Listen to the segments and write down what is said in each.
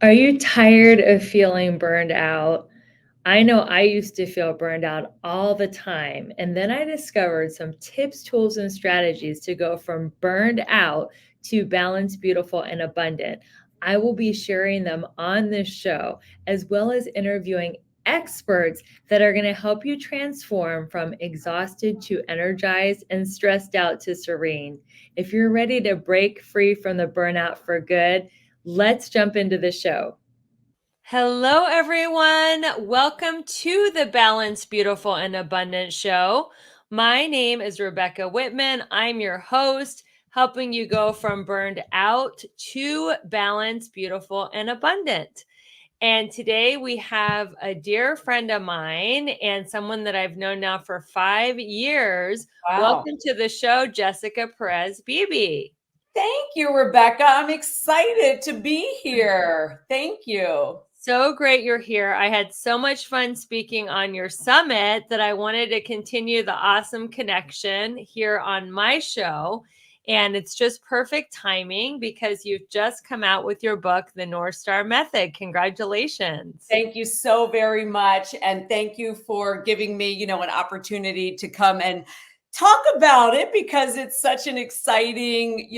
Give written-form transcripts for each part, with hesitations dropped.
Are you tired of feeling burned out? I know I used to feel burned out all the time. And then I discovered some tips, tools, and strategies to go from burned out to balanced, beautiful, and abundant. I will be sharing them on this show, as well as interviewing experts that are going to help you transform from exhausted to energized and stressed out to serene. If you're ready to break free from the burnout for good, let's jump into the show. Hello, everyone. Welcome to the Balanced, Beautiful, and Abundant Show. My name is Rebecca Whitman. I'm your host, helping you go from burned out to balanced, beautiful, and abundant. And today we have a dear friend of mine and someone that I've known now for 5 years. Wow. Welcome to the show, Jessica Perez-Beebe. Thank you, Rebecca. I'm excited to be here. Thank you. So great you're here. I had so much fun speaking on your summit that I wanted to continue the awesome connection here on my show. And it's just perfect timing because you've just come out with your book, The North Star Method. Congratulations. Thank you so very much. And thank you for giving me, an opportunity to come and talk about it because it's such an exciting,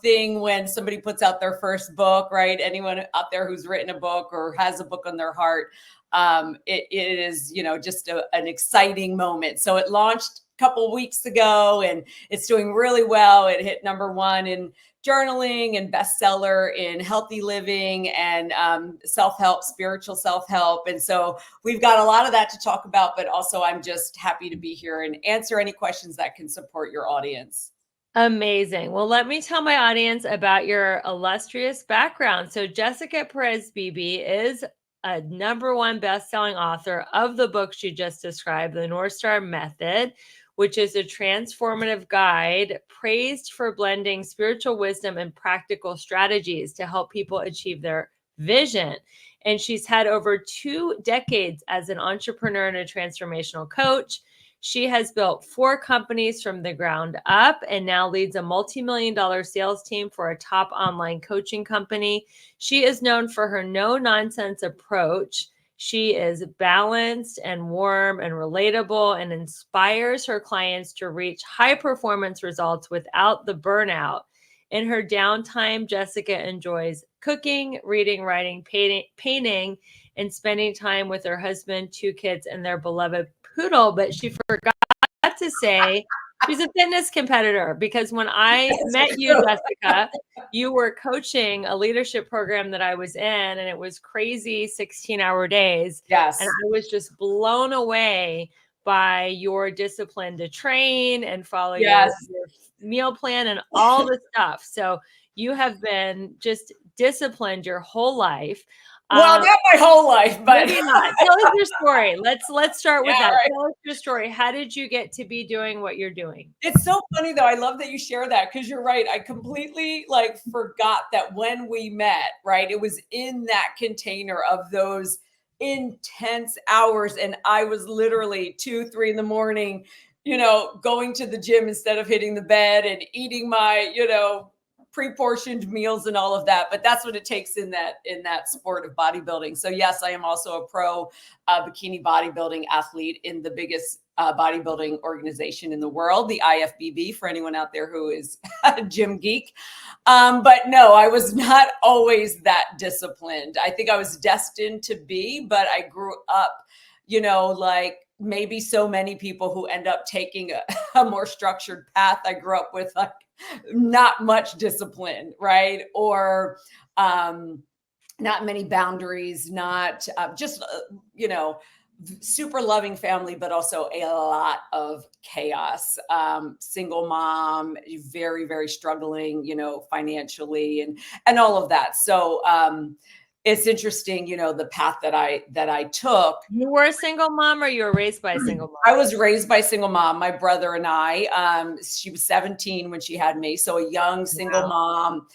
thing when somebody puts out their first book, right? Anyone out there who's written a book or has a book on their heart, it is, just an exciting moment. So it launched a couple of weeks ago and it's doing really well. It hit #1 in journaling and bestseller in healthy living and self-help, spiritual self-help. And so we've got a lot of that to talk about, but also I'm just happy to be here and answer any questions that can support your audience. Amazing. Well, let me tell my audience about your illustrious background. So, Jessica Perez-Beebe is a #1 best-selling author of the books you just described, The North Star Method, which is a transformative guide praised for blending spiritual wisdom and practical strategies to help people achieve their vision. And she's had over 2 decades as an entrepreneur and a transformational coach. She has built 4 companies from the ground up and now leads a multi-million-dollar sales team for a top online coaching company. She is known for her no-nonsense approach. She is balanced and warm and relatable and inspires her clients to reach high performance results without the burnout. In her downtime, Jessica enjoys cooking, reading, writing, painting, and spending time with her husband, 2 kids, and their beloved poodle. But she forgot to say she's a fitness competitor because when I met you, Jessica, you were coaching a leadership program that I was in, and it was crazy 16-hour days. Yes. And I was just blown away by your discipline to train and follow Yes. your meal plan and all the stuff. So you have been just disciplined your whole life. Well, not my whole life, but Maybe not. Tell us your story. Let's start with yeah, that. right. Tell us your story. How did you get to be doing what you're doing? It's so funny though. I love that you share that because you're right. I completely forgot that when we met, right? It was in that container of those intense hours. And I was literally 2, 3 in the morning, going to the gym instead of hitting the bed and eating my, pre-portioned meals and all of that. But that's what it takes in that sport of bodybuilding. So yes, I am also a pro bikini bodybuilding athlete in the biggest bodybuilding organization in the world, the IFBB, for anyone out there who is a gym geek. But no, I was not always that disciplined. I think I was destined to be, but I grew up, like maybe so many people who end up taking a more structured path. I grew up with not much discipline, right? Or not many boundaries, not just, super loving family, but also a lot of chaos. Single mom, very, very struggling, financially and all of that. So it's interesting, the path that I took. You were a single mom or you were raised by a single mom? I was raised by a single mom, my brother and I. She was 17 when she had me. So a young single mom.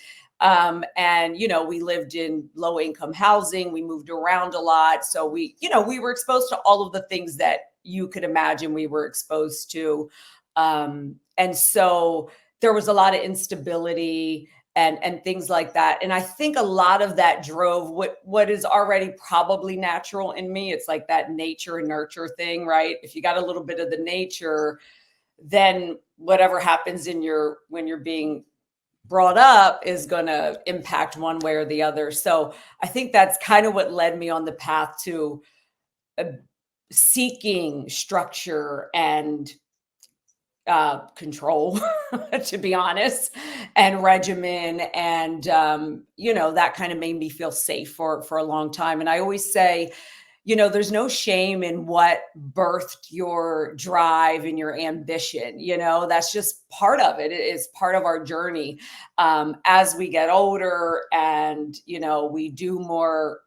And, we lived in low income housing. We moved around a lot. So we were exposed to all of the things that you could imagine we were exposed to. And so there was a lot of instability. and things like that. And I think a lot of that drove what is already probably natural in me. It's like that nature and nurture thing, right? If you got a little bit of the nature, then whatever happens in your when you're being brought up is going to impact one way or the other. So I think that's kind of what led me on the path to uh, seeking structure and control, to be honest, and regimen. And, that kind of made me feel safe for a long time. And I always say, there's no shame in what birthed your drive and your ambition. That's just part of it. It is part of our journey. As we get older and, we do more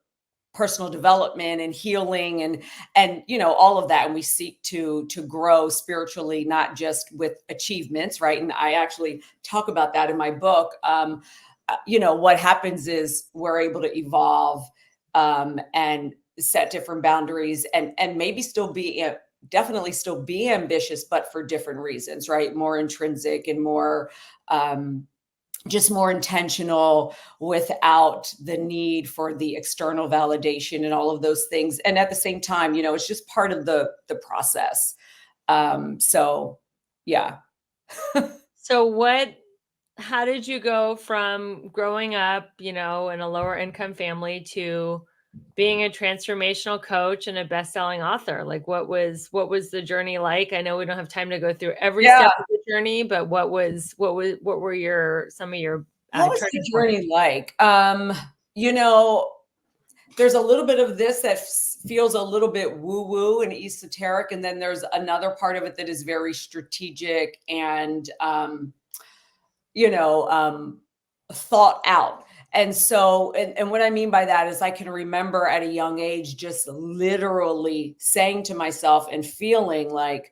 personal development and healing and all of that, and we seek to grow spiritually, not just with achievements, right? And I actually talk about that in my book. What happens is we're able to evolve and set different boundaries and maybe still be definitely still be ambitious, but for different reasons, right? More intrinsic and more just more intentional without the need for the external validation and all of those things. And at the same time, it's just part of the process. So yeah. So how did you go from growing up, in a lower income family to being a transformational coach and a best-selling author? Like what was the journey like? I know we don't have time to go through every Yeah. step of the journey, but what were some of your What was the journey like? There's a little bit of this that feels a little bit woo-woo and esoteric. And then there's another part of it that is very strategic and, thought out. And so, and what I mean by that is I can remember at a young age, just literally saying to myself and feeling like,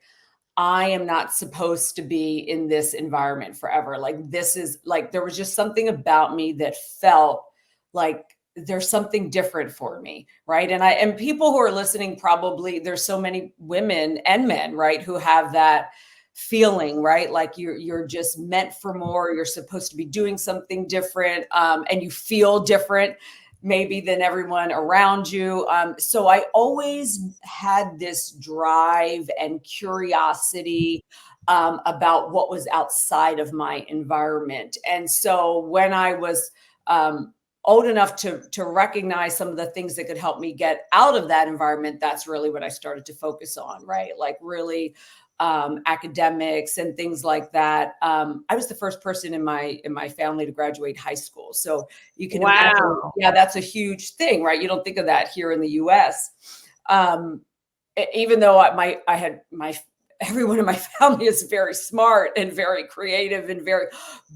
I am not supposed to be in this environment forever. Like this is like, there was just something about me that felt like there's something different for me. Right. And people who are listening, probably there's so many women and men, right, who have that feeling, right? Like you're just meant for more. You're supposed to be doing something different. And you feel different maybe than everyone around you. So I always had this drive and curiosity about what was outside of my environment. And so when I was old enough to recognize some of the things that could help me get out of that environment, that's really what I started to focus on, right? Like really academics and things like that. I was the first person in my family to graduate high school. So you can imagine, yeah, that's a huge thing, right? You don't think of that here in the US. Even though I had everyone in my family is very smart and very creative and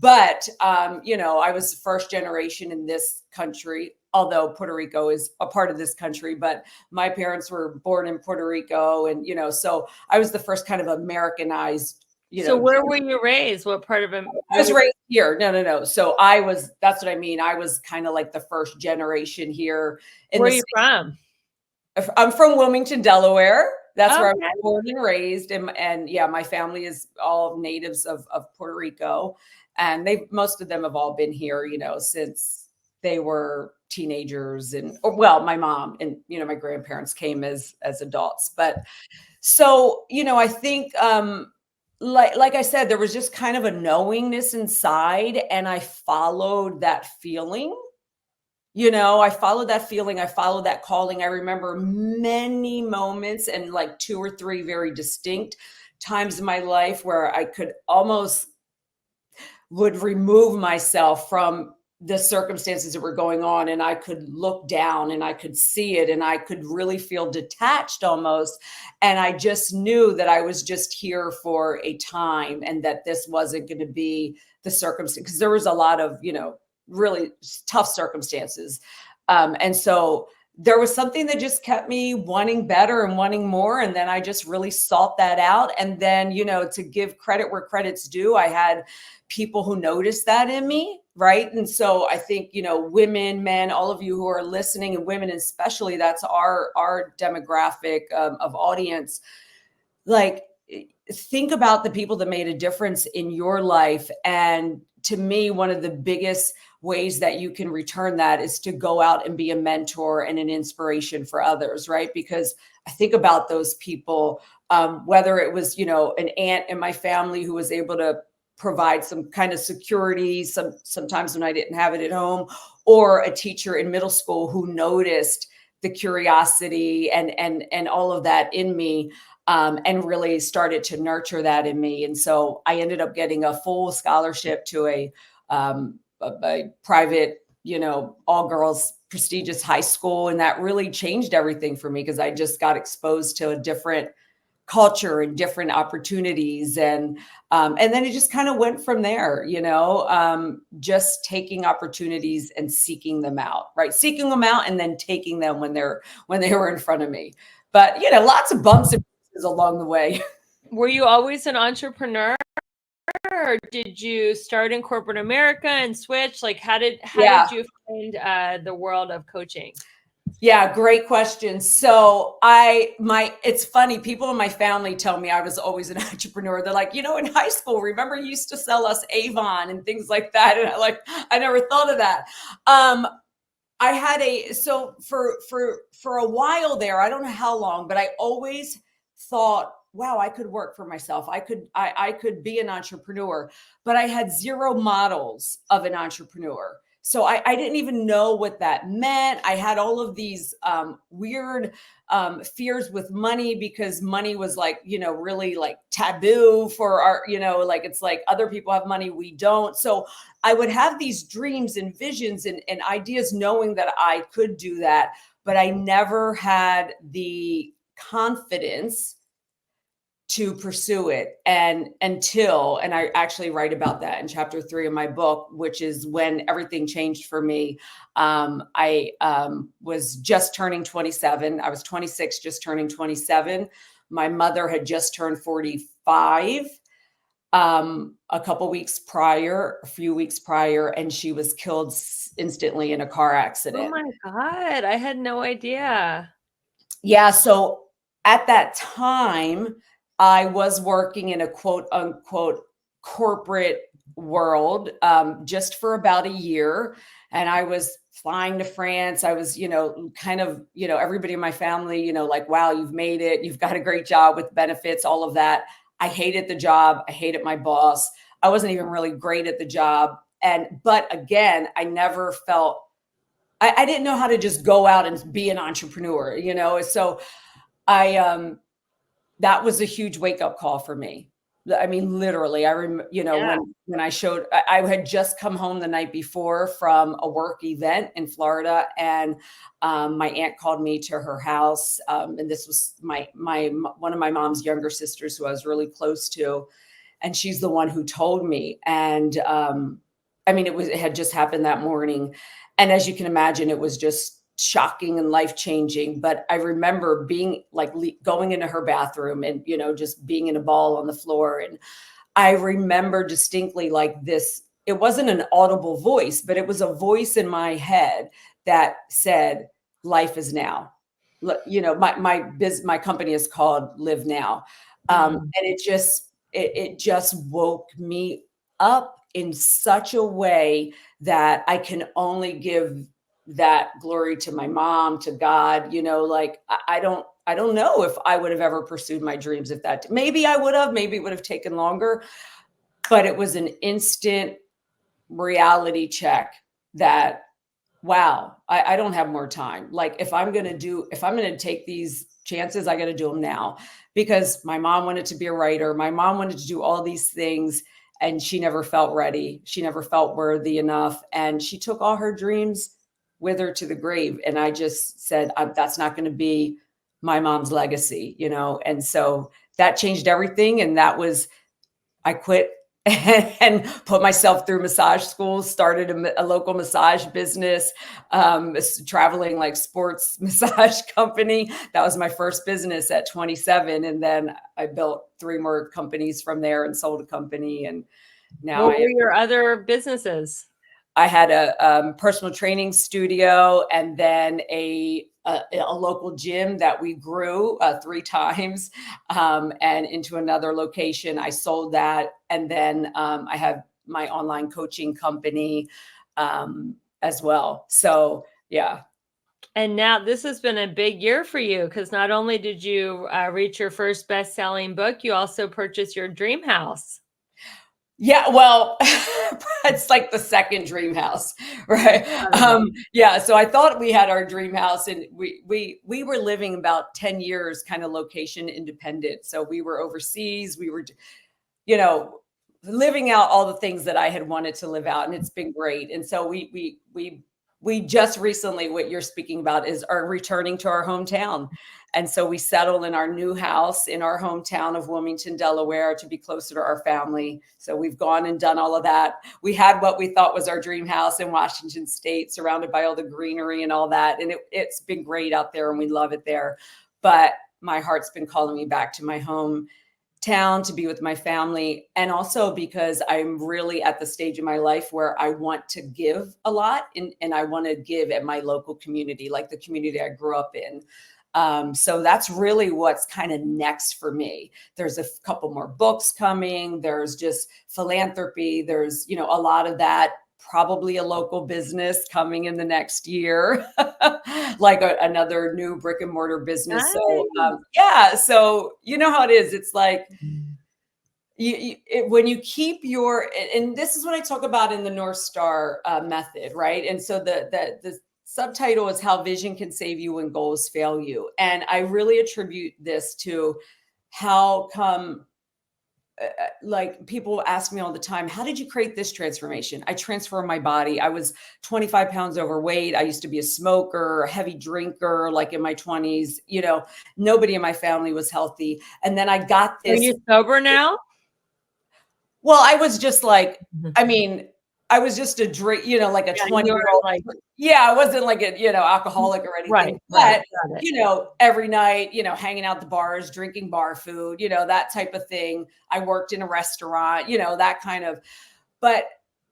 but I was first generation in this country, although Puerto Rico is a part of this country, but my parents were born in Puerto Rico. And, so I was the first kind of Americanized, So where were you raised? What part of it? I was raised here. No. So that's what I mean. I was kind of like the first generation here. Where are you from? I'm from Wilmington, Delaware. That's where I was born and raised. And yeah, my family is all natives of Puerto Rico. And most of them have all been here, since they were teenagers my mom and, my grandparents came as adults. But so, I think, like I said, there was just kind of a knowingness inside and I followed that feeling. I followed that feeling. I followed that calling. I remember many moments and like 2 or 3 very distinct times in my life where I could almost would remove myself from the circumstances that were going on and I could look down and I could see it and I could really feel detached almost. And I just knew that I was just here for a time and that this wasn't going to be the circumstance, because there was a lot of, really tough circumstances. And so there was something that just kept me wanting better and wanting more. And then I just really sought that out. And then, to give credit where credit's due, I had people who noticed that in me. Right. And so I think, women, men, all of you who are listening, and women especially, that's our demographic of audience. Like, think about the people that made a difference in your life and to me, one of the biggest ways that you can return that is to go out and be a mentor and an inspiration for others, right? Because I think about those people, whether it was, an aunt in my family who was able to provide some kind of security, sometimes when I didn't have it at home, or a teacher in middle school who noticed the curiosity and all of that in me, and really started to nurture that in me. And so I ended up getting a full scholarship to a private, all girls prestigious high school. And that really changed everything for me because I just got exposed to a different culture and different opportunities. And then it just kind of went from there, just taking opportunities and seeking them out, right? Seeking them out and then taking them when they were in front of me. But, lots of bumps and bruises along the way. Were you always an entrepreneur, or did you start in corporate America and switch? Like, how did you find the world of coaching? Yeah, great question. So it's funny. People in my family tell me I was always an entrepreneur. They're like, in high school, remember you used to sell us Avon and things like that. And I never thought of that. I had so for a while there, I don't know how long, but I always thought, wow, I could work for myself. I could be an entrepreneur, but I had zero models of an entrepreneur. So I didn't even know what that meant. I had all of these weird fears with money because money was really like taboo for our, it's like other people have money, we don't. So I would have these dreams and visions and ideas knowing that I could do that, but I never had the confidence to pursue it. And I actually write about that in chapter 3 of my book, which is when everything changed for me. I was just turning 27. I was 26, just turning 27. My mother had just turned 45 a few weeks prior, and she was killed instantly in a car accident. Oh my God, I had no idea. Yeah. So at that time, I was working in a quote unquote corporate world just for about a year. And I was flying to France. I was, kind of, everybody in my family, like, wow, you've made it. You've got a great job with benefits, all of that. I hated the job. I hated my boss. I wasn't even really great at the job. But again, I never felt, I didn't know how to just go out and be an entrepreneur, So that was a huge wake up call for me. I mean, literally, I remember, when I had just come home the night before from a work event in Florida, and my aunt called me to her house. And this was one of my mom's younger sisters who I was really close to. And she's the one who told me. And it had just happened that morning. And as you can imagine, it was just shocking and life-changing. But I remember being going into her bathroom and, just being in a ball on the floor. And I remember distinctly this, it wasn't an audible voice, but it was a voice in my head that said, life is now. My company is called Live Now. And it just woke me up in such a way that I can only give that glory to my mom, to God. I don't know if I would have ever pursued my dreams if that, maybe I would have, maybe it would have taken longer, but it was an instant reality check that, wow, I don't have more time. If I'm going to take these chances, I got to do them now, because my mom wanted to be a writer. My mom wanted to do all these things, and she never felt ready. She never felt worthy enough. And she took all her dreams with her to the grave. And I just said, that's not going to be my mom's legacy, And so that changed everything. And I quit and put myself through massage school, started a local massage business, traveling sports massage company. That was my first business at 27. And then I built 3 more companies from there and sold a company. And now what were your other businesses? I had a personal training studio, and then a local gym that we grew 3 times, and into another location. I sold that. And then I had my online coaching company as well. So yeah. And now this has been a big year for you, because not only did you reach your first best-selling book, you also purchased your dream house. Yeah, well, it's like the second dream house, right? Yeah, so I thought we had our dream house, and we were living about 10 years kind of location independent. So we were overseas, we were, you know, living out all the things that I had wanted to live out, and it's been great. And so we just recently, what you're speaking about is are returning to our hometown. And so we settled in our new house in our hometown of Wilmington, Delaware, to be closer to our family. So we've gone and done all of that. We had what we thought was our dream house in Washington State, surrounded by all the greenery and all that. And it's been great out there, and we love it there. But my heart's been calling me back to my hometown to be with my family. And also because I'm really at the stage in my life where I want to give a lot, and I want to give at my local community, like the community I grew up in. So that's really what's kind of next for me. There's a couple more books coming. There's just philanthropy. There's, a lot of that, probably a local business coming in the next year, like another new brick and mortar business. So yeah, so you know how it is. It's like, when you keep and this is what I talk about in the North Star method, right? And so the subtitle is How Vision Can Save You When Goals Fail You. And I really attribute this to how come, like, people ask me all the time, how did you create this transformation? I transformed my body. I was 25 pounds overweight. I used to be a smoker, a heavy drinker, like in my 20s. Nobody in my family was healthy. And then I got this. Are you sober now? Well, I was just like, I was just a drink, like a 20-year-old. Yeah, I wasn't like a, alcoholic or anything. Right. But, every night, hanging out the bars, drinking bar food, that type of thing. I worked in a restaurant, that kind of, but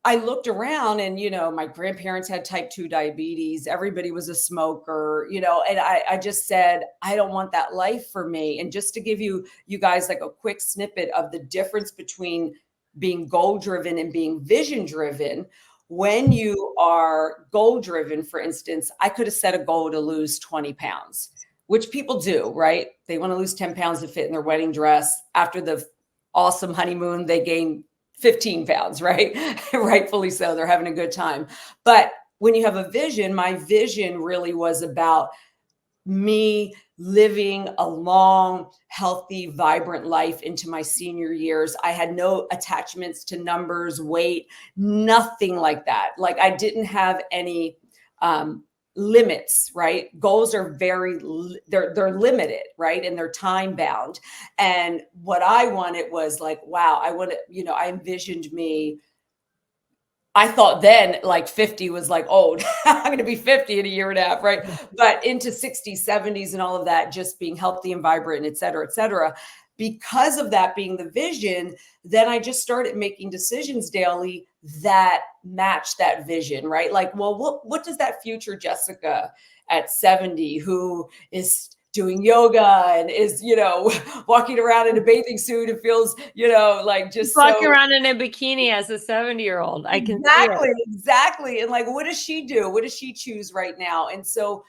I looked around and, my grandparents had type 2 diabetes. Everybody was a smoker, and I just said, I don't want that life for me. And just to give you guys like a quick snippet of the difference between being goal driven and being vision driven. When you are goal driven, for instance, I could have set a goal to lose 20 pounds, which people do, right? They want to lose 10 pounds to fit in their wedding dress. After the awesome honeymoon, they gain 15 pounds, right? Rightfully so. They're having a good time. But when you have a vision, my vision really was about me living a long, healthy, vibrant life into my senior years. I had no attachments to numbers, weight, nothing like that. Like, I didn't have any limits, right? Goals are they're limited, right? And they're time bound. And what I wanted was like, wow, I envisioned me. I thought then like 50 was like old. I'm going to be 50 in a year and a half, right? But into 60s, 70s and all of that, just being healthy and vibrant, et cetera, et cetera. Because of that being the vision, then I just started making decisions daily that match that vision, right? Like, well, what does that future Jessica at 70 who is doing yoga and is, walking around in a bathing suit and feels, like just walking around in a bikini as a 70-year-old. I can exactly. And like, what does she do? What does she choose right now? And so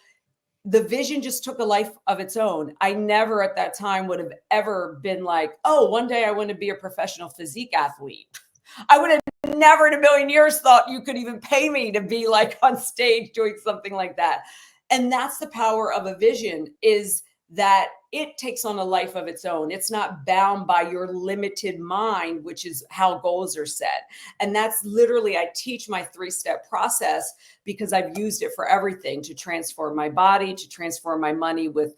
the vision just took a life of its own. I never at that time would have ever been like, oh, one day I want to be a professional physique athlete. I would have never in a million years thought you could even pay me to be like on stage doing something like that. And that's the power of a vision, is that it takes on a life of its own. It's not bound by your limited mind, which is how goals are set. And that's literally, I teach my 3-step process because I've used it for everything, to transform my body, to transform my money with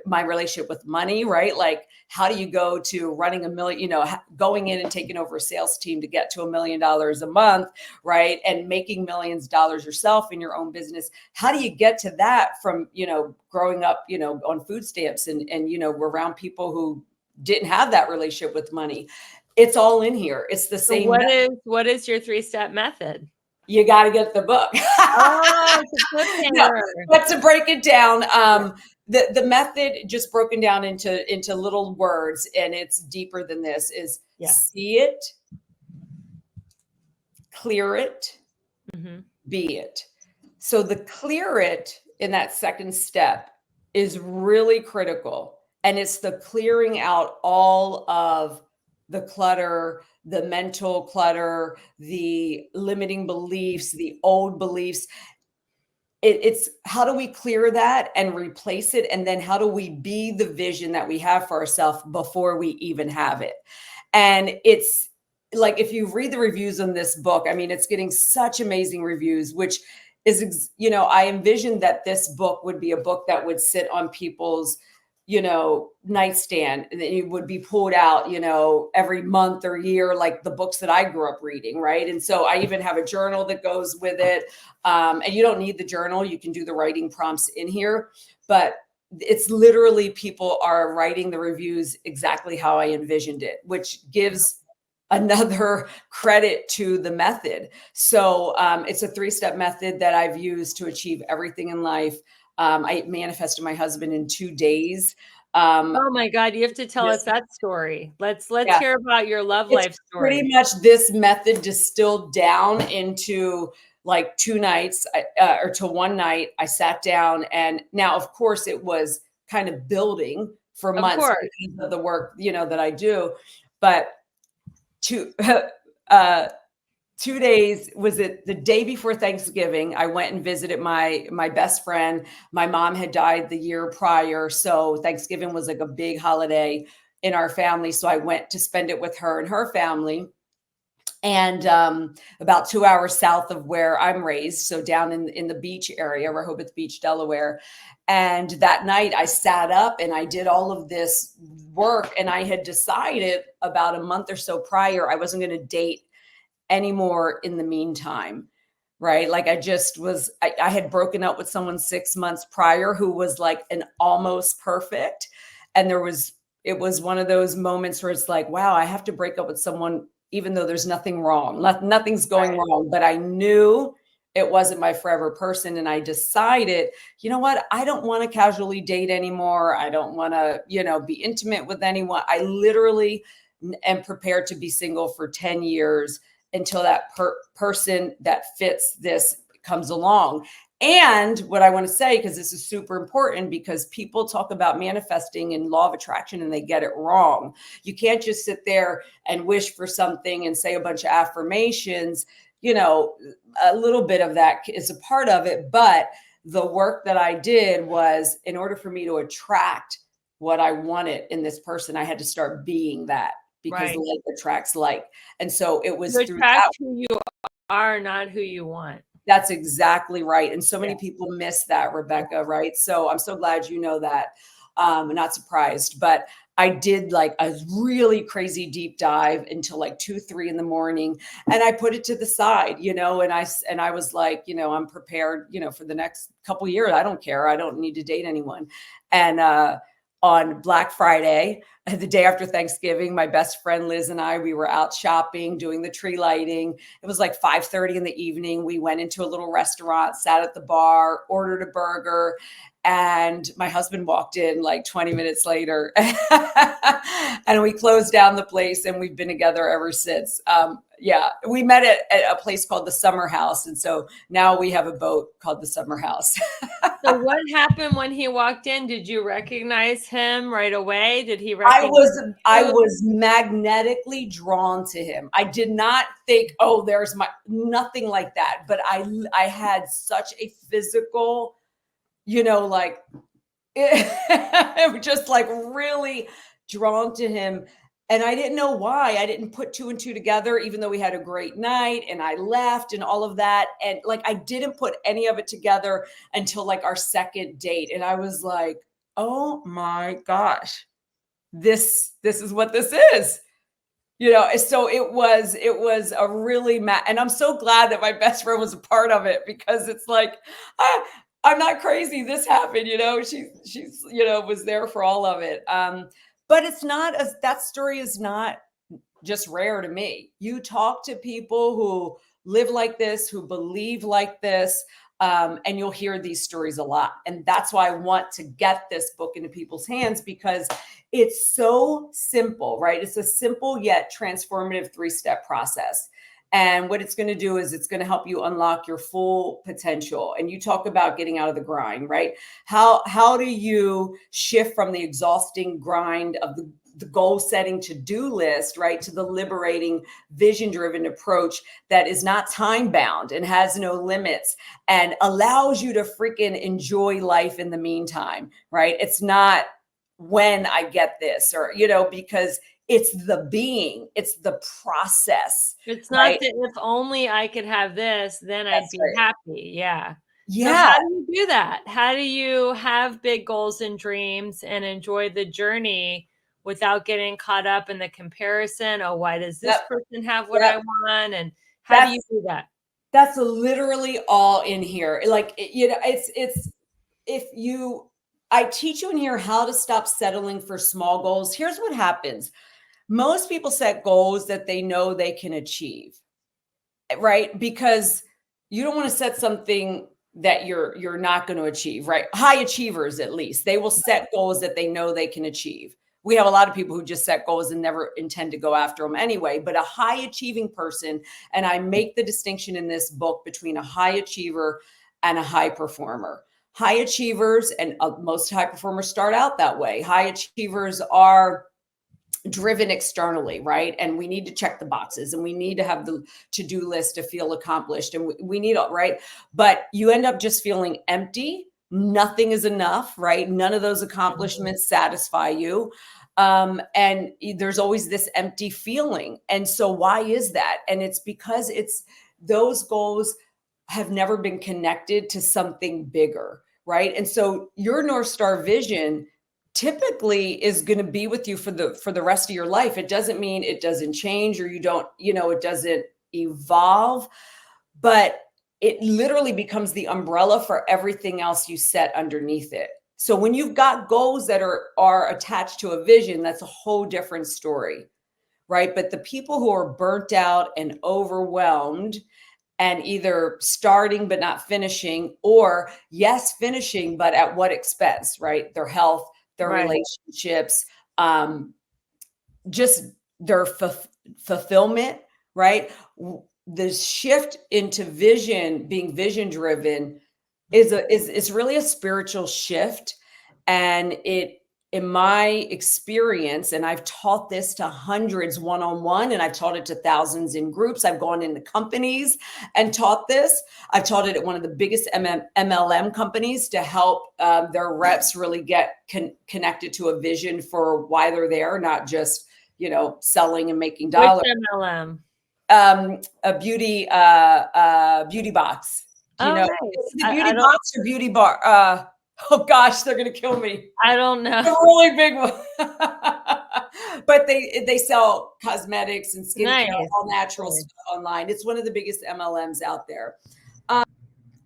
my relationship with money, right? Like, how do you go to running $1 million, going in and taking over a sales team to get to $1 million a month, right? And making millions of dollars yourself in your own business. How do you get to that from, growing up, on food stamps and we're around people who didn't have that relationship with money? It's all in here. It's the same. So what is your 3-step method? You got to get the book. Oh, but to break it down, the method, just broken down into little words, and it's deeper than this, is see it, clear it, Mm-hmm. be it. So the clear it in that second step is really critical. And it's the clearing out all of the clutter, the mental clutter, the limiting beliefs, the old beliefs. It's how do we clear that and replace it? And then how do we be the vision that we have for ourselves before we even have it? And it's like, if you read the reviews on this book, I mean, it's getting such amazing reviews, which is, I envisioned that this book would be a book that would sit on people's, nightstand, and it would be pulled out, every month or year, like the books that I grew up reading. Right. And so I even have a journal that goes with it. And you don't need the journal. You can do the writing prompts in here, but it's literally people are writing the reviews exactly how I envisioned it, which gives another credit to the method. So it's a 3-step method that I've used to achieve everything in life. I manifested my husband in 2 days. Oh my God, you have to tell us that story. Let's Yeah, hear about your love it's life pretty story. much this method distilled down into like 2 nights or to 1 night. I sat down, and now, of course, it was kind of building for Of months course. because of the work, that I do. But two uh 2 days, was it the day before Thanksgiving, I went and visited my best friend. My mom had died the year prior, so Thanksgiving was like a big holiday in our family. So I went to spend it with her and her family. And about 2 hours south of where I'm raised, so down in the beach area, Rehoboth Beach, Delaware. And that night I sat up and I did all of this work, and I had decided about a month or so prior I wasn't going to date anymore in the meantime. Right. Like I had broken up with someone 6 months prior who was like an almost perfect. And it was one of those moments where it's like, wow, I have to break up with someone, even though there's nothing wrong. Nothing's going wrong. But I knew it wasn't my forever person. And I decided, you know what? I don't want to casually date anymore. I don't want to, be intimate with anyone. I literally am prepared to be single for 10 years until that person that fits this comes along. And what I want to say, because this is super important, because people talk about manifesting and law of attraction and they get it wrong. You can't just sit there and wish for something and say a bunch of affirmations. A little bit of that is a part of it, but the work that I did was, in order for me to attract what I wanted in this person, I had to start being that, because like attracts like. And so it was You through attract that. who you are, not who you want. That's exactly right. And so many people miss that, Rebecca, right? So I'm so glad you know that. Not surprised, but I did like a really crazy deep dive until like 2, 3 in the morning. And I put it to the side, and I was like, I'm prepared, for the next couple of years. I don't care. I don't need to date anyone. And on Black Friday, the day after Thanksgiving, my best friend Liz and I, we were out shopping, doing the tree lighting. It was like 5:30 in the evening. We went into a little restaurant, sat at the bar, ordered a burger, and my husband walked in like 20 minutes later. And we closed down the place, and we've been together ever since. We met at a place called the Summer House. And so now we have a boat called the Summer House. So what happened when he walked in? Did you recognize him right away? Did he recognize I was magnetically drawn to him. I did not think, oh, there's nothing like that. But I had such a physical, like it was just like really drawn to him. And I didn't know why. I didn't put 2 and 2 together, even though we had a great night and I left and all of that. And like, I didn't put any of it together until like our second date. And I was like, oh my gosh, this is what this is. So it was a really and I'm so glad that my best friend was a part of it, because it's like, I'm not crazy. This happened, she's was there for all of it. But it's not that story is not just rare to me. You talk to people who live like this, who believe like this, and you'll hear these stories a lot. And that's why I want to get this book into people's hands, because it's so simple, right? It's a simple yet transformative 3-step process. And what it's going to do is it's going to help you unlock your full potential. And you talk about getting out of the grind, right? How do you shift from the exhausting grind of the goal setting to-do list, right, to the liberating vision driven approach that is not time bound and has no limits and allows you to freaking enjoy life in the meantime, right? It's not when I get this, or, because it's the being, it's the process, It's not right? that if only I could have this, then I'd That's be right. happy. Yeah. So Yeah. how do you do that? How do you have big goals and dreams and enjoy the journey without getting caught up in the comparison? Oh, why does this Yep. person have what Yep. I want? And how do you That's do that? that's literally all in here. Like, it's if you I teach you in here how to stop settling for small goals. Here's what happens. Most people set goals that they know they can achieve, right? Because you don't want to set something that you're not going to achieve, right? High achievers, at least, they will set goals that they know they can achieve. We have a lot of people who just set goals and never intend to go after them anyway. But a high achieving person, and I make the distinction in this book between a high achiever and a high performer. High achievers, and most high performers start out that way. High achievers are driven externally, right? And we need to check the boxes, and we need to have the to-do list to feel accomplished, and we need, right? But you end up just feeling empty. Nothing is enough, right? None of those accomplishments satisfy you. And there's always this empty feeling. And so why is that? And it's because those goals have never been connected to something bigger, right? And so your North Star vision typically is going to be with you for the rest of your life. It doesn't mean it doesn't change, or you don't, it doesn't evolve, but it literally becomes the umbrella for everything else you set underneath it. So when you've got goals that are attached to a vision, that's a whole different story, right? But the people who are burnt out and overwhelmed and either starting but not finishing, or yes, finishing, but at what expense, right? Their health, their Right. relationships, just their fulfillment, right? The shift into vision, being vision driven, is really a spiritual shift. And in my experience, and I've taught this to hundreds one-on-one, and I've taught it to thousands in groups. I've gone into companies and taught this. I've taught it at one of the biggest MLM companies to help their reps really get connected to a vision for why they're there, not just, selling and making Which dollars. MLM? A beauty box. Oh, The nice. beauty box or beauty bar? Oh gosh, they're gonna kill me. I don't know. A really big one. But they sell cosmetics and skincare, Nice. all natural stuff online. It's one of the biggest MLMs out there.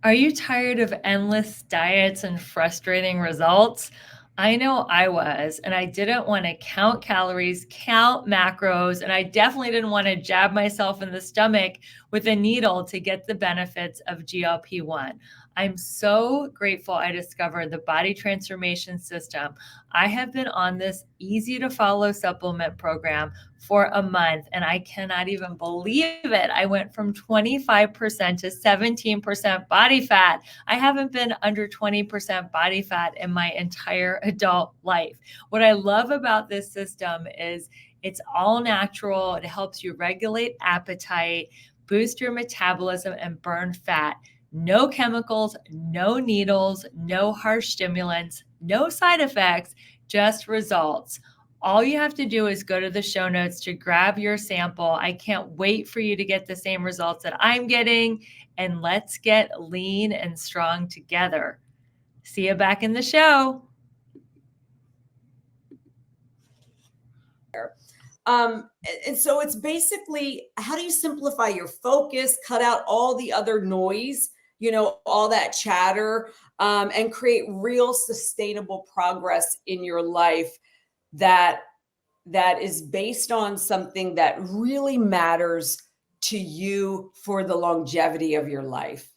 Are you tired of endless diets and frustrating results? I know I was, and I didn't want to count calories, count macros, and I definitely didn't want to jab myself in the stomach with a needle to get the benefits of GLP-1. I'm so grateful I discovered the body transformation system. I have been on this easy to follow supplement program for a month, and I cannot even believe it. I went from 25% to 17% body fat. I haven't been under 20% body fat in my entire adult life. What I love about this system is it's all natural. It helps you regulate appetite, boost your metabolism, and burn fat. No chemicals, no needles, no harsh stimulants, no side effects, just results. All you have to do is go to the show notes to grab your sample. I can't wait for you to get the same results that I'm getting, and let's get lean and strong together. See you back in the show. And so it's basically, how do you simplify your focus, cut out all the other noise, all that chatter, and create real sustainable progress in your life that is based on something that really matters to you for the longevity of your life,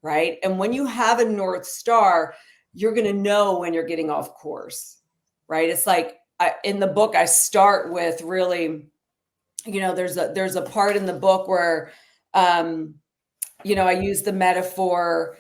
right? And when you have a North Star, you're going to know when you're getting off course, right? It's like in the book, I start with really, there's a part in the book where I use the metaphor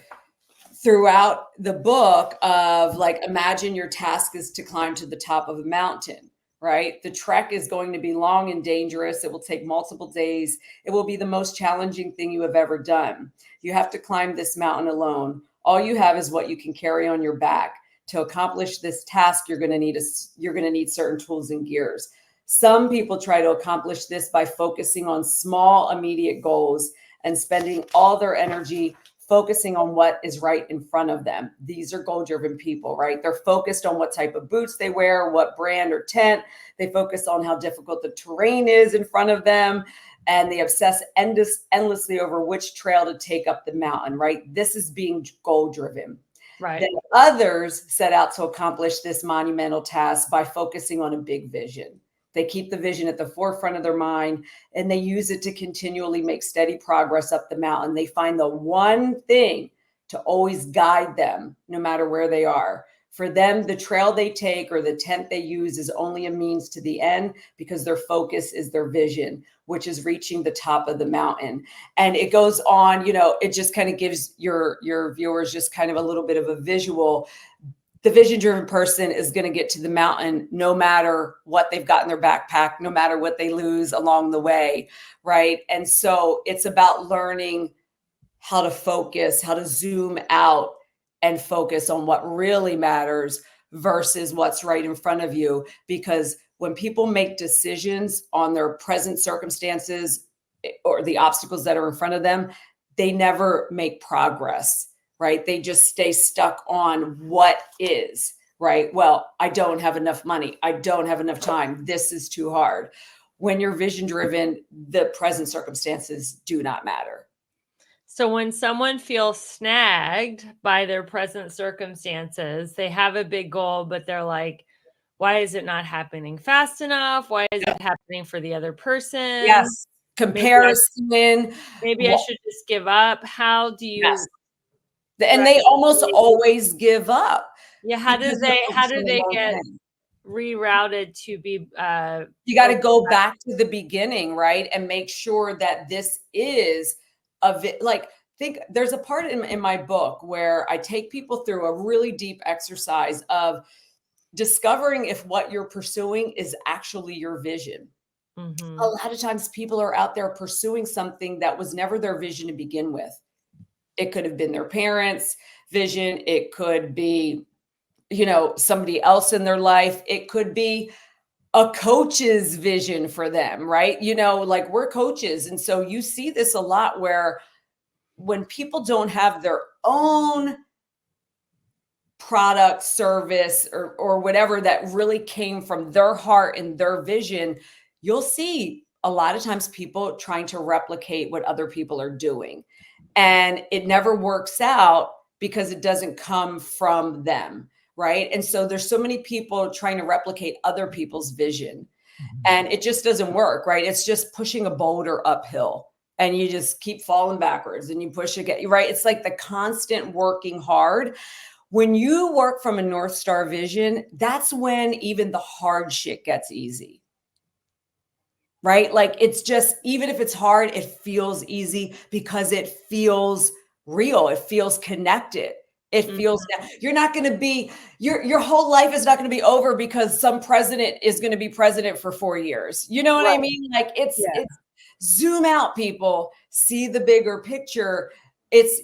throughout the book of like, imagine your task is to climb to the top of a mountain, right? The trek is going to be long and dangerous. It will take multiple days. It will be the most challenging thing you have ever done. You have to climb this mountain alone. All you have is what you can carry on your back. To accomplish this task, you're going to need certain tools and gears. Some people try to accomplish this by focusing on small, immediate goals and spending all their energy focusing on what is right in front of them. These are goal-driven people, right? They're focused on what type of boots they wear, what brand or tent. They focus on how difficult the terrain is in front of them. And they obsess endlessly over which trail to take up the mountain, right? This is being goal-driven. Right. Then others set out to accomplish this monumental task by focusing on a big vision. They keep the vision at the forefront of their mind, and they use it to continually make steady progress up the mountain. They find the one thing to always guide them, no matter where they are. For them, the trail they take or the tent they use is only a means to the end, because their focus is their vision, which is reaching the top of the mountain. And it goes on, it just kind of gives your viewers just kind of a little bit of a visual. The vision-driven person is going to get to the mountain no matter what they've got in their backpack, no matter what they lose along the way, right? And so it's about learning how to focus, how to zoom out and focus on what really matters versus what's right in front of you. Because when people make decisions on their present circumstances or the obstacles that are in front of them, they never make progress, right? They just stay stuck on what is, right? Well, I don't have enough money. I don't have enough time. This is too hard. When you're vision driven, the present circumstances do not matter. So when someone feels snagged by their present circumstances, they have a big goal, but they're like, why is it not happening fast enough? Why is it happening for the other person? Yes. Comparison. Maybe I should just give up. How do you? Yes. And they almost always give up. Yeah. How do they get rerouted to be you got to go back to the beginning, right? And make sure that this is think there's a part in my book where I take people through a really deep exercise of discovering if what you're pursuing is actually your vision. Mm-hmm. A lot of times people are out there pursuing something that was never their vision to begin with. It could have been their parents' vision. It could be, somebody else in their life. It could be a coach's vision for them, right? Like we're coaches. And so you see this a lot where when people don't have their own product, service, or whatever that really came from their heart and their vision, you'll see a lot of times people trying to replicate what other people are doing. And it never works out because it doesn't come from them, right? And so there's so many people trying to replicate other people's vision, and it just doesn't work, right? It's just pushing a boulder uphill, and you just keep falling backwards and you push again, right? It's like the constant working hard. When you work from a North Star vision, that's when even the hard shit gets easy. Right? Like it's just, even if it's hard, it feels easy because it feels real. It feels connected. It feels you're not going to be, your whole life is not going to be over because some president is going to be president for 4 years. You know what I mean? Like it's zoom out, people, see the bigger picture.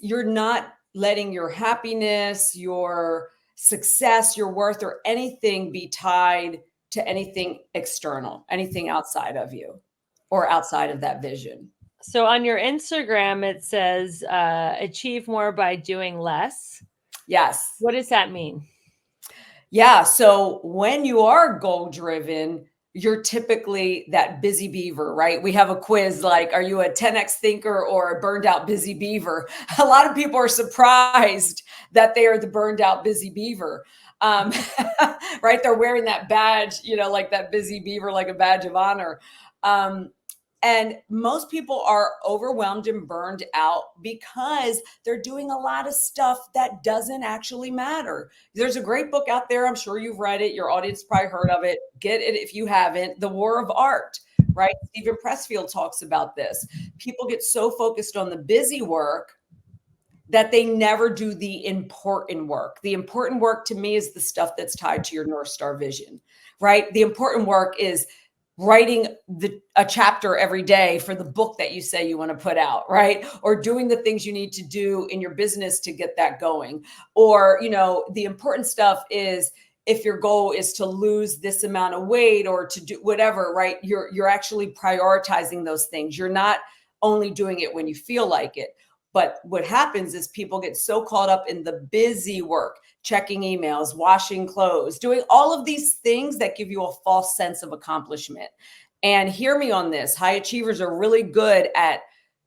You're not letting your happiness, your success, your worth, or anything be tied to anything external, anything outside of you or outside of that vision. So on your Instagram, it says, achieve more by doing less. Yes. What does that mean? Yeah. So when you are goal driven, you're typically that busy beaver, right? We have a quiz like, are you a 10x thinker or a burned out busy beaver? A lot of people are surprised that they are the burned out busy beaver. Right? They're wearing that badge, like that busy beaver, like a badge of honor. And most people are overwhelmed and burned out because they're doing a lot of stuff that doesn't actually matter. There's a great book out there. I'm sure you've read it. Your audience probably heard of it. Get it if you haven't. The War of Art, right? Stephen Pressfield talks about this. People get so focused on the busy work that they never do the important work. The important work to me is the stuff that's tied to your North Star vision, right? The important work is writing a chapter every day for the book that you say you want to put out, right? Or doing the things you need to do in your business to get that going. Or, the important stuff is if your goal is to lose this amount of weight or to do whatever, right? You're actually prioritizing those things. You're not only doing it when you feel like it. But what happens is people get so caught up in the busy work, checking emails, washing clothes, doing all of these things that give you a false sense of accomplishment. And hear me on this. High achievers are really good at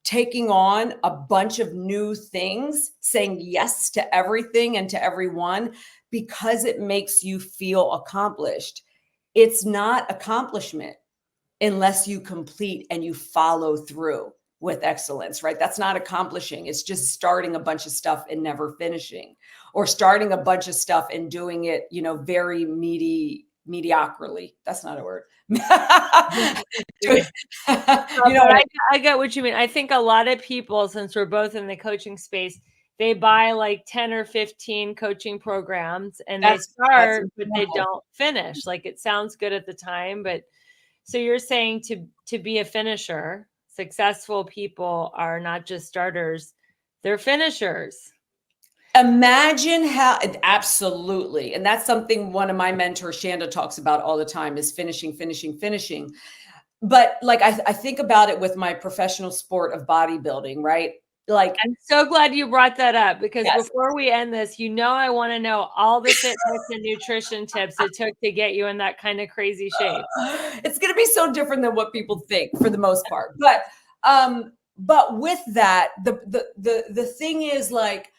taking on a bunch of new things, saying yes to everything and to everyone because it makes you feel accomplished. It's not accomplishment unless you complete and you follow through with excellence, right? That's not accomplishing. It's just starting a bunch of stuff and never finishing, or starting a bunch of stuff and doing it, very mediocrily. That's not a word. I get what you mean. I think a lot of people, since we're both in the coaching space, they buy like 10 or 15 coaching programs and they start, but they don't finish. Like it sounds good at the time, but so you're saying to be a finisher, successful people are not just starters, they're finishers. Imagine how, absolutely. And that's something one of my mentors, Shanda, talks about all the time is finishing, finishing, finishing. But like, I think about it with my professional sport of bodybuilding, right? Like, I'm so glad you brought that up because before we end this, I want to know all the fitness and nutrition tips it took to get you in that kind of crazy shape. It's going to be so different than what people think for the most part. But with that, the thing is like,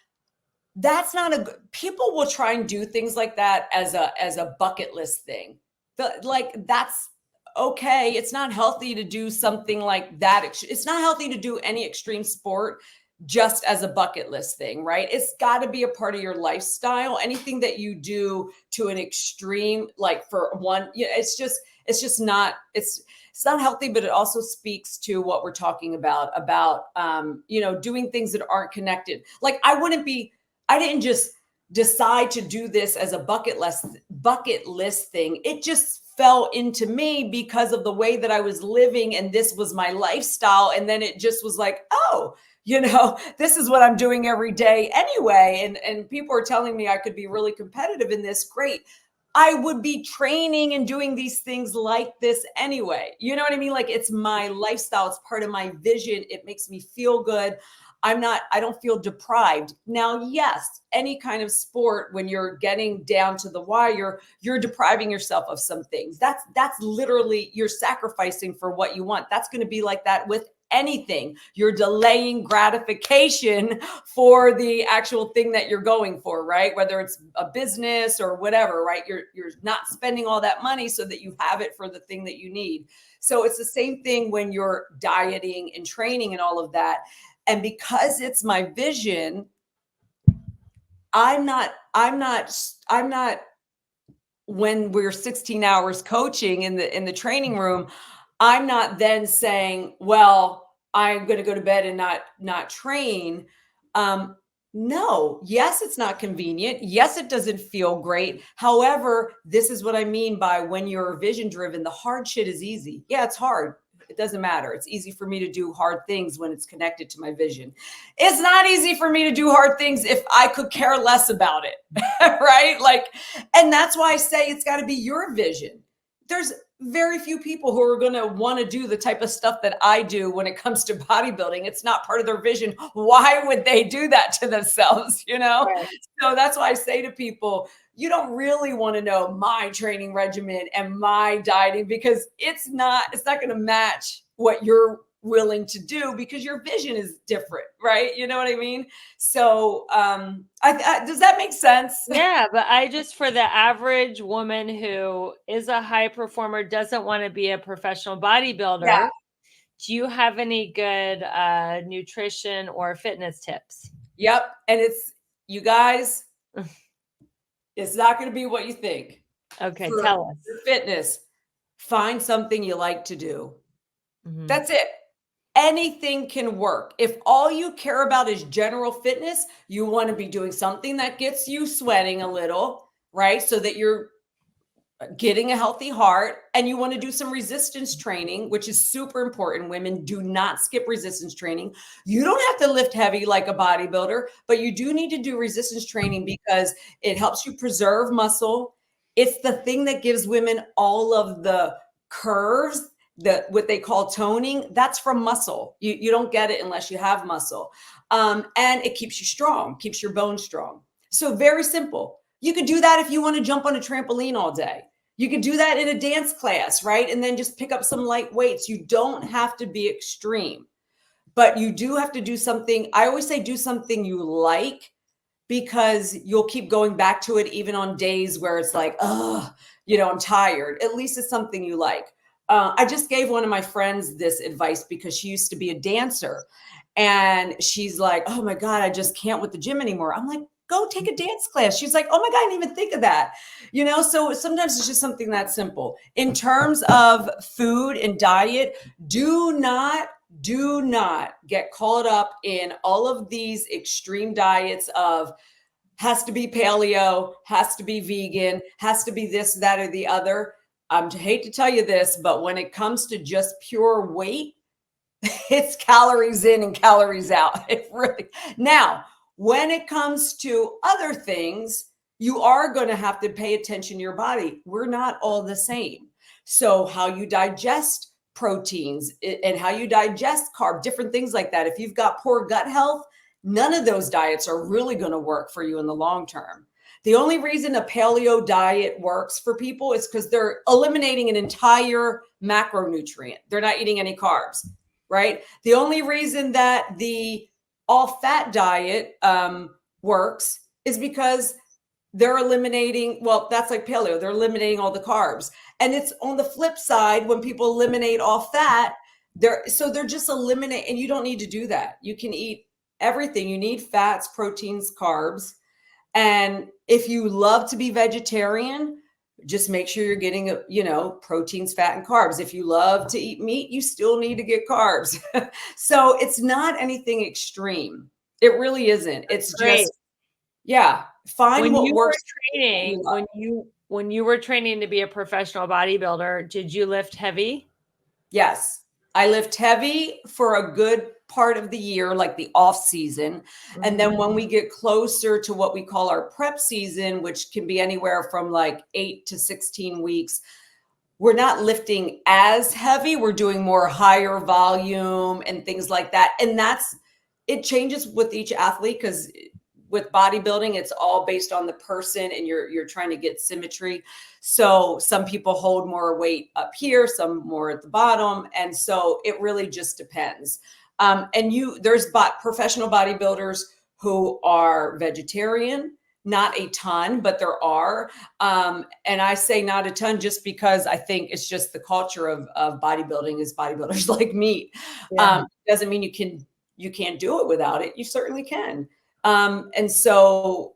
that's not people will try and do things like that as a bucket list thing. That's okay. It's not healthy to do something like that. It's not healthy to do any extreme sport just as a bucket list thing, right? It's got to be a part of your lifestyle. Anything that you do to an extreme, like for one, it's just not, it's not healthy, but it also speaks to what we're talking about, doing things that aren't connected. Like I didn't just decide to do this as a bucket list thing. It just fell into me because of the way that I was living and this was my lifestyle. And then it just was like, oh, this is what I'm doing every day anyway. And people are telling me I could be really competitive in this. Great. I would be training and doing these things like this anyway. You know what I mean? Like it's my lifestyle. It's part of my vision. It makes me feel good. I don't feel deprived. Now, yes, any kind of sport, when you're getting down to the wire, you're depriving yourself of some things. That's literally, you're sacrificing for what you want. That's going to be like that with anything. You're delaying gratification for the actual thing that you're going for, right? Whether it's a business or whatever, right? You're not spending all that money so that you have it for the thing that you need. So it's the same thing when you're dieting and training and all of that. And because it's my vision, I'm not when we're 16 hours coaching in the training room, I'm not then saying, well, I'm going to go to bed and not train. No, yes, it's not convenient. Yes, it doesn't feel great. However, this is what I mean by when you're vision driven, the hard shit is easy. Yeah, it's hard. It doesn't matter. It's easy for me to do hard things when it's connected to my vision. It's not easy for me to do hard things if I could care less about it, right? Like, and that's why I say it's got to be your vision. There's very few people who are going to want to do the type of stuff that I do when it comes to bodybuilding. It's not part of their vision. Why would they do that to themselves? Right. So that's why I say to people, you don't really want to know my training regimen and my dieting because it's not going to match what you're willing to do because your vision is different, right? You know what I mean? So does that make sense? Yeah, but for the average woman who is a high performer, doesn't want to be a professional bodybuilder, do you have any good nutrition or fitness tips? Yep. And it's, you guys, it's not going to be what you think. Okay, tell us. For fitness, find something you like to do. Mhm. That's it. Anything can work. If all you care about is general fitness, you want to be doing something that gets you sweating a little, right? So that you're getting a healthy heart, and you want to do some resistance training, which is super important. Women, do not skip resistance training. You don't have to lift heavy like a bodybuilder, but you do need to do resistance training because it helps you preserve muscle. It's the thing that gives women all of the curves, what they call toning. That's from muscle. You don't get it unless you have muscle. And it keeps you strong, keeps your bones strong. So very simple. You could do that if you want to jump on a trampoline all day. You could do that in a dance class, right? And then just pick up some light weights. You don't have to be extreme, but you do have to do something. I always say do something you like, because you'll keep going back to it even on days where it's like, oh, I'm tired. At least it's something you like. I just gave one of my friends this advice because she used to be a dancer, and she's like, oh my God, I just can't with the gym anymore. I'm like, go take a dance class. She's like, oh my God, I didn't even think of that. So sometimes it's just something that simple. In terms of food and diet, do not get caught up in all of these extreme diets of has to be paleo, has to be vegan, has to be this, that, or the other. I hate to tell you this, but when it comes to just pure weight, it's calories in and calories out. It really. Now, when it comes to other things, you are going to have to pay attention to your body. We're not all the same. So how you digest proteins and how you digest carb, different things like that. If you've got poor gut health, none of those diets are really going to work for you in the long term. The only reason a paleo diet works for people is because they're eliminating an entire macronutrient. They're not eating any carbs, right? The only reason that the all fat diet works is because they're eliminating, well, that's like paleo, they're eliminating all the carbs. And it's on the flip side, when people eliminate all fat, they're just eliminating, and you don't need to do that. You can eat everything. You need fats, proteins, carbs. And if you love to be vegetarian, just make sure you're getting, proteins, fat, and carbs. If you love to eat meat, you still need to get carbs. So it's not anything extreme. It really isn't. It's Great. just, yeah, find When what you were works. training, when you were training to be a professional bodybuilder, did you lift heavy? Yes. I lift heavy for a good part of the year, like the off season. And then when we get closer to what we call our prep season, which can be anywhere from like 8 to 16 weeks, we're not lifting as heavy. We're doing more higher volume and things like that. And it changes with each athlete, because with bodybuilding, it's all based on the person, and you're trying to get symmetry. So some people hold more weight up here, some more at the bottom. And so it really just depends. There's professional bodybuilders who are vegetarian, not a ton, but there are. And I say not a ton just because I think it's just the culture of bodybuilding is bodybuilders like meat. Yeah. Doesn't mean you can't do it without it. You certainly can. And so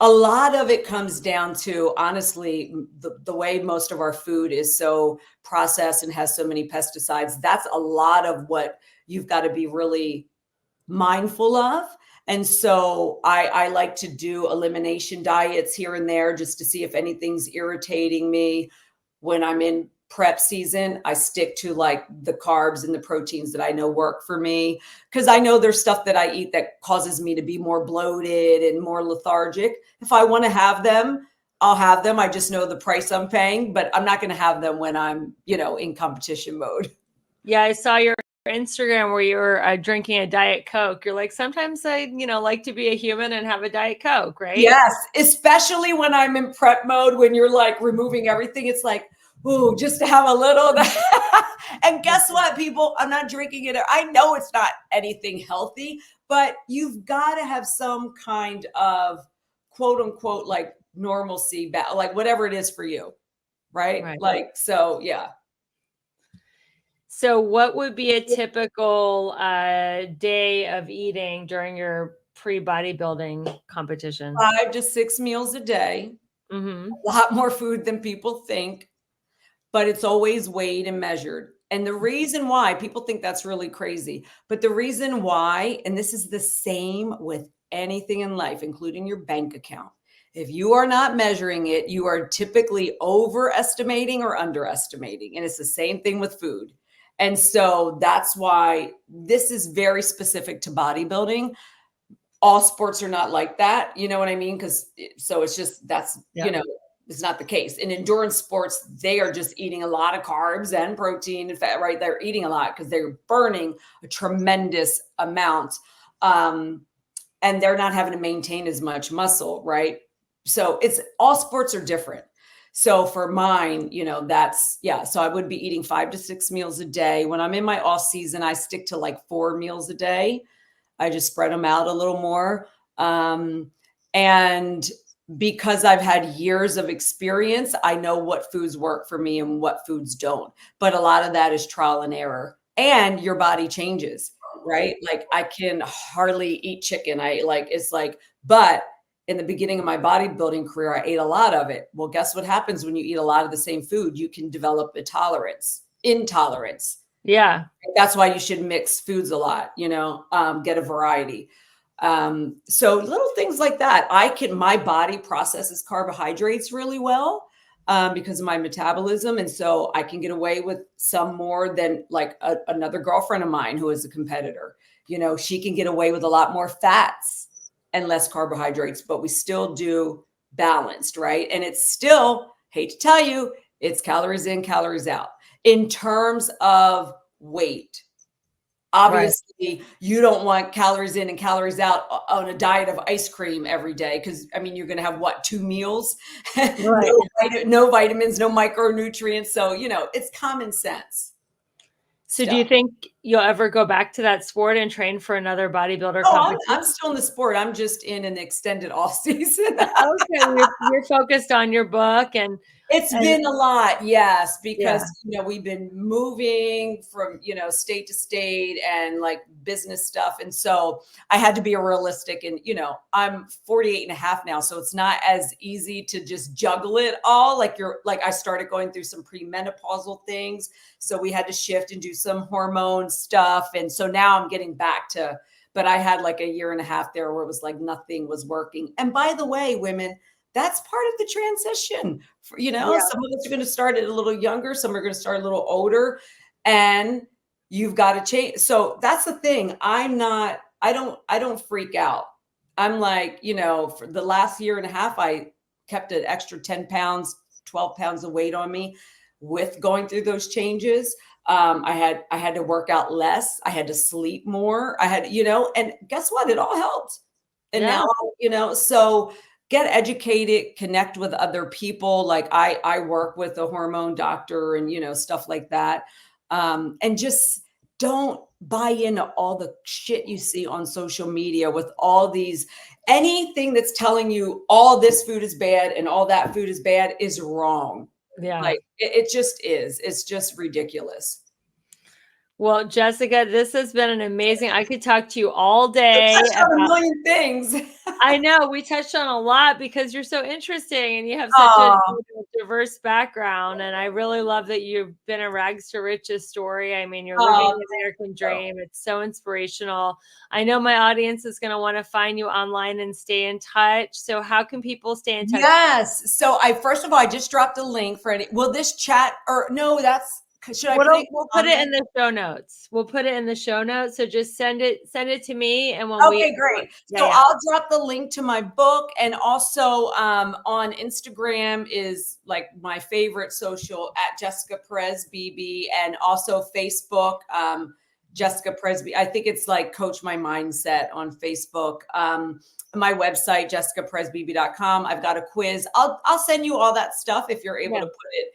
a lot of it comes down to, honestly, the way most of our food is so processed and has so many pesticides. That's a lot of what you've got to be really mindful of. And so I like to do elimination diets here and there just to see if anything's irritating me. When I'm in prep season, I stick to like the carbs and the proteins that I know work for me, because I know there's stuff that I eat that causes me to be more bloated and more lethargic. If I want to have them, I'll have them. I just know the price I'm paying, but I'm not going to have them when I'm, in competition mode. Yeah, I saw your Instagram where you were drinking a Diet Coke. You're like, sometimes I, like to be a human and have a Diet Coke, right? Yes, especially when I'm in prep mode, when you're like removing everything. It's like, ooh, just to have a little of that. And guess what, people? I'm not drinking it. I know it's not anything healthy, but you've got to have some kind of quote unquote like normalcy, like whatever it is for you, right? Right. Like, so yeah. So what would be a typical day of eating during your pre-bodybuilding competition? 5 to 6 meals a day. Mm-hmm. A lot more food than people think, but it's always weighed and measured. And the reason why people think that's really crazy, but the reason why, and this is the same with anything in life, including your bank account. If you are not measuring it, you are typically overestimating or underestimating. And it's the same thing with food. And so that's why this is very specific to bodybuilding. All sports are not like that. You know what I mean? Because so it's just that's, Yeah. it's not the case. In endurance sports, they are just eating a lot of carbs and protein and fat, right? They're eating a lot because they're burning a tremendous amount. And they're not having to maintain as much muscle, right? So it's all sports are different. So for mine, that's, yeah. So I would be eating 5 to 6 meals a day. When I'm in my off season, I stick to like 4 meals a day. I just spread them out a little more. And because I've had years of experience, I know what foods work for me and what foods don't. But a lot of that is trial and error, and your body changes, right? Like I can hardly eat chicken. But in the beginning of my bodybuilding career, I ate a lot of it. Well, guess what happens when you eat a lot of the same food? You can develop intolerance. Yeah. That's why you should mix foods a lot, get a variety. So little things like that. My body processes carbohydrates really well because of my metabolism. And so I can get away with some more than like another girlfriend of mine who is a competitor. She can get away with a lot more fats and less carbohydrates, but we still do balanced, right? And it's still, hate to tell you, it's calories in, calories out. In terms of weight, obviously, you don't want calories in and calories out on a diet of ice cream every day because, you're going to have 2 meals, Right. no vitamins, no micronutrients. So, it's common sense. So do you think you'll ever go back to that sport and train for another bodybuilder competition? I'm still in the sport. I'm just in an extended off season. Okay, you're focused on your book and it's been a lot, yes, because we've been moving from state to state and like business stuff, and so I had to be realistic. And I'm 48 and a half now, so it's not as easy to just juggle it all. Like I started going through some premenopausal things, so we had to shift and do some hormone stuff, and so now I'm getting back to. But I had like a year and a half there where it was like nothing was working. And by the way, women, that's part of the transition. Some of us are going to start at a little younger, some are going to start a little older, and you've got to change. So that's the thing. I don't freak out. I'm like, for the last year and a half, I kept an extra 10 pounds, 12 pounds of weight on me with going through those changes. I had to work out less. I had to sleep more. I had, and guess what? It all helped. And now, so get educated, connect with other people. Like I work with a hormone doctor and, stuff like that. And just don't buy into all the shit you see on social media with all these, anything that's telling you all this food is bad and all that food is bad is wrong. Yeah. Like it just is. It's just ridiculous. Well, Jessica, this has been an amazing. I could talk to you all day about a million things. I know we touched on a lot because you're so interesting and you have such a diverse background. And I really love that you've been a rags to riches story. You're living the American dream. It's so inspirational. I know my audience is going to want to find you online and stay in touch. So how can people stay in touch? Yes. So first of all, I just dropped a link for will this chat or no, that's, should I we'll put it in the show notes. We'll put it in the show notes. So just send it to me. And when great. So I'll drop the link to my book. And also on Instagram is like my favorite social at Jessica Perez-Beebe, and also Facebook, Jessica Perez-Beebe. I think it's like Coach My Mindset on Facebook. My website, jessicaperezbeebe.com. I've got a quiz. I'll send you all that stuff if you're able to put it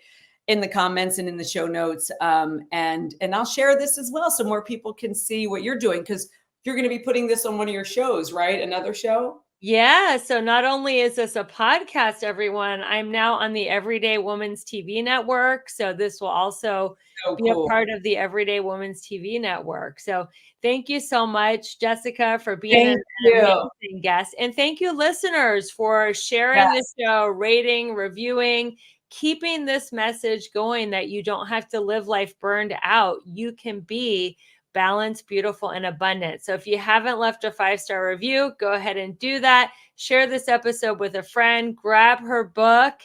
in the comments and in the show notes. And I'll share this as well so more people can see what you're doing, because you're going to be putting this on one of your shows, right? Another show? Yeah. So not only is this a podcast, everyone, I'm now on the Everyday Woman's TV network. So this will also So be a cool. part of the Everyday Woman's TV network. So thank you so much, Jessica, for being Thank an you. amazing guest. And thank you, listeners, for sharing the Yes. show, rating, reviewing, keeping this message going that you don't have to live life burned out. You can be balanced, beautiful, and abundant. So if you haven't left a 5-star review, go ahead and do that. Share this episode with a friend, grab her book.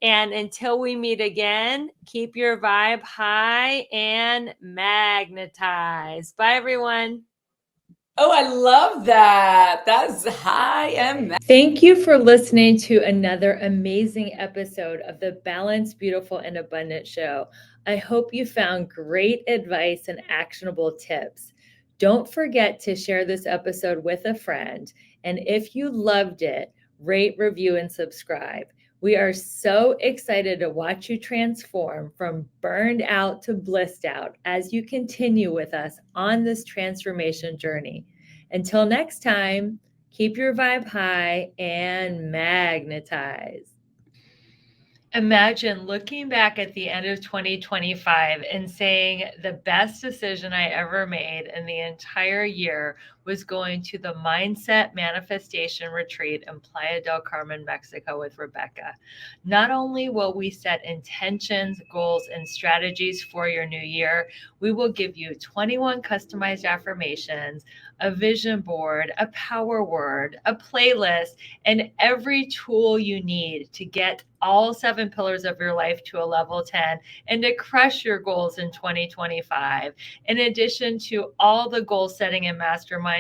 And until we meet again, keep your vibe high and magnetized. Bye, everyone. Oh, I love that. That's high and Thank you for listening to another amazing episode of the Balanced, Beautiful, and Abundant Show. I hope you found great advice and actionable tips. Don't forget to share this episode with a friend. And if you loved it, rate, review, and subscribe. We are so excited to watch you transform from burned out to blissed out as you continue with us on this transformation journey. Until next time, keep your vibe high and magnetize. Imagine looking back at the end of 2025 and saying the best decision I ever made in the entire year was going to the Mindset Manifestation Retreat in Playa del Carmen, Mexico with Rebecca. Not only will we set intentions, goals, and strategies for your new year, we will give you 21 customized affirmations, a vision board, a power word, a playlist, and every tool you need to get all 7 pillars of your life to a level 10 and to crush your goals in 2025. In addition to all the goal setting and masterminding,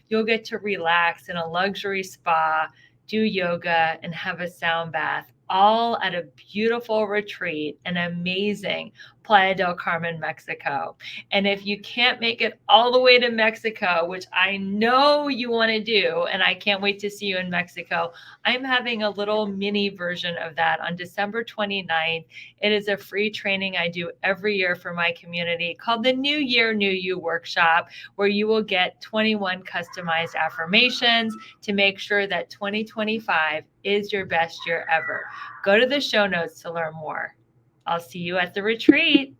you'll get to relax in a luxury spa, do yoga, and have a sound bath, all at a beautiful retreat, an amazing Playa del Carmen, Mexico. And if you can't make it all the way to Mexico, which I know you want to do, and I can't wait to see you in Mexico, I'm having a little mini version of that on December 29th. It is a free training I do every year for my community called the New Year, New You Workshop, where you will get 21 customized affirmations to make sure that 2025 is your best year ever. Go to the show notes to learn more. I'll see you at the retreat.